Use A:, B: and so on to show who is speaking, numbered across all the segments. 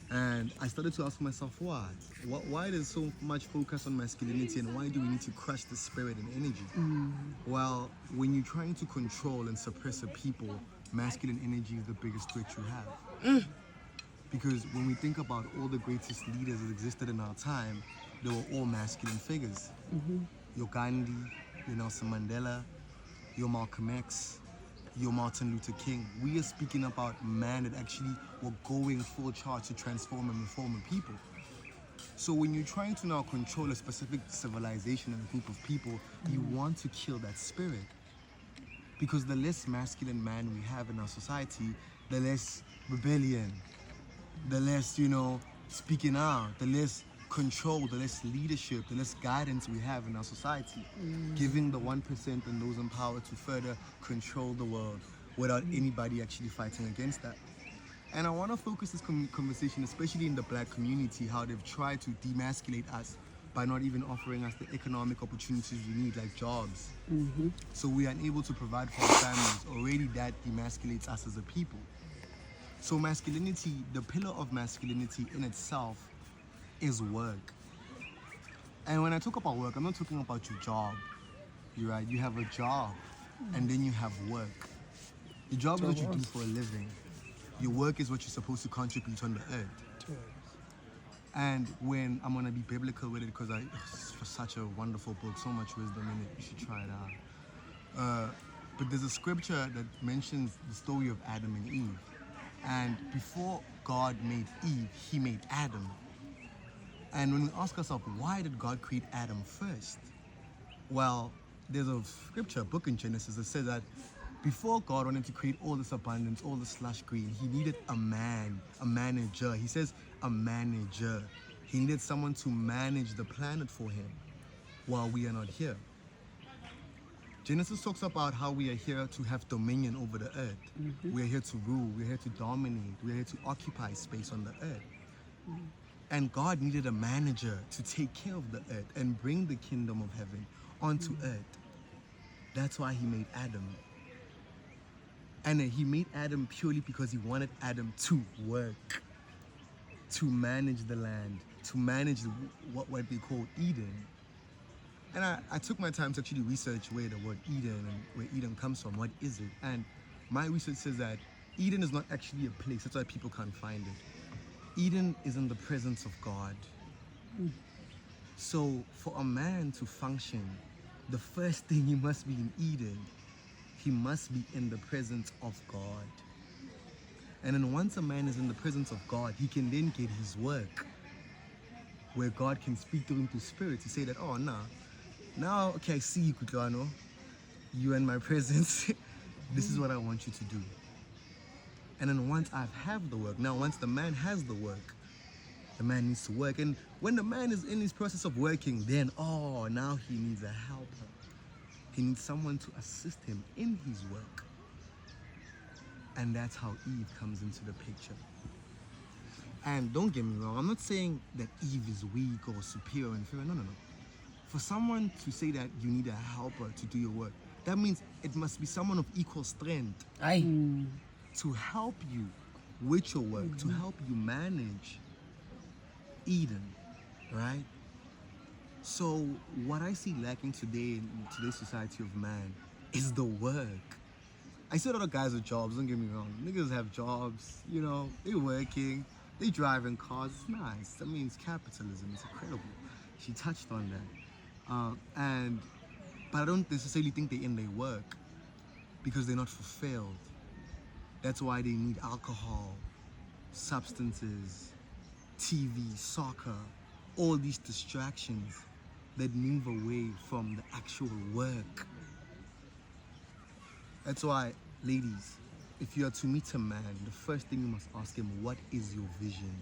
A: And I started to ask myself, why? Why there's so much focus on masculinity, and why do we need to crush the spirit and energy? Well, when you're trying to control and suppress a people, masculine energy is the biggest threat you have. Because when we think about all the greatest leaders that existed in our time, they were all masculine figures. Your Gandhi, your Nelson Mandela, your Malcolm X, your Martin Luther King. We are speaking about men that actually were going full charge to transform and reform a people. So when you're trying to now control a specific civilization and a group of people, you want to kill that spirit. Because the less masculine man we have in our society, the less rebellion, the less, speaking out, the less control, the less leadership, the less guidance we have in our society. Giving the 1% and those in power to further control the world without anybody actually fighting against that. And I want to focus this conversation, especially in the black community, how they've tried to demasculate us by not even offering us the economic opportunities we need, like jobs. So we are unable to provide for our families. Already that demasculates us as a people. So masculinity, the pillar of masculinity in itself is work. And when I talk about work, I'm not talking about your job. You're right, you have a job and then you have work. Your job is what you do for a living. Your work is what you're supposed to contribute on the earth. And when I'm gonna be biblical with it, because it's such a wonderful book, so much wisdom in it, you should try it out. But there's a scripture that mentions the story of Adam and Eve. And before God made Eve, he made Adam. And when we ask ourselves, why did God create Adam first? Well, there's a scripture, a book in Genesis that says that before God wanted to create all this abundance, all this lush green, he needed a man, a manager. He says a manager. He needed someone to manage the planet for him while we are not here. Genesis talks about how we are here to have dominion over the earth. We are here to rule. We're here to dominate. We're here to occupy space on the earth. And God needed a manager to take care of the earth and bring the kingdom of heaven onto earth. That's why he made Adam. And he made Adam purely because he wanted Adam to work, to manage the land, to manage what they call Eden. And I took my time to actually research where the word Eden and where Eden comes from. What is it? And my research says that Eden is not actually a place. That's why people can't find it. Eden is in the presence of God. So for a man to function, the first thing he must be in Eden. He must be in the presence of God. And then once a man is in the presence of God, he can then get his work, where God can speak to him through spirit to say that, oh, now, okay, I see you, Kutlwano. You in my presence. This is what I want you to do. And then once I have the work, now once the man has the work, the man needs to work. And when the man is in his process of working, then, now he needs a helper. He needs someone to assist him in his work. And that's how Eve comes into the picture. And don't get me wrong, I'm not saying that Eve is weak or superior or inferior. No. For someone to say that you need a helper to do your work, that means it must be someone of equal strength to help you with your work, to help you manage Eden, right? So what I see lacking today in today's society of man is the work. I see a lot of guys with jobs, don't get me wrong. Niggas have jobs, they're working, they driving cars, it's nice. That means capitalism, it's incredible. She touched on that. But I don't necessarily think they're in their work because they're not fulfilled. That's why they need alcohol, substances, TV, soccer, all these distractions that move away from the actual work. That's why, ladies, if you are to meet a man, the first thing you must ask him, what is your vision?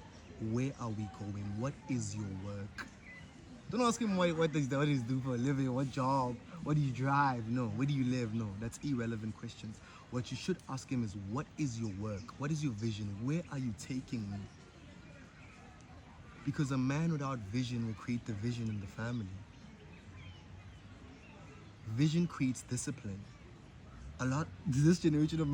A: Where are we going? What is your work? Don't ask him what does he do for a living, what job, what do you drive? No, where do you live? No, that's irrelevant questions. What you should ask him is, what is your work? What is your vision? Where are you taking me? Because a man without vision will create division in the family. Vision creates discipline. This generation of men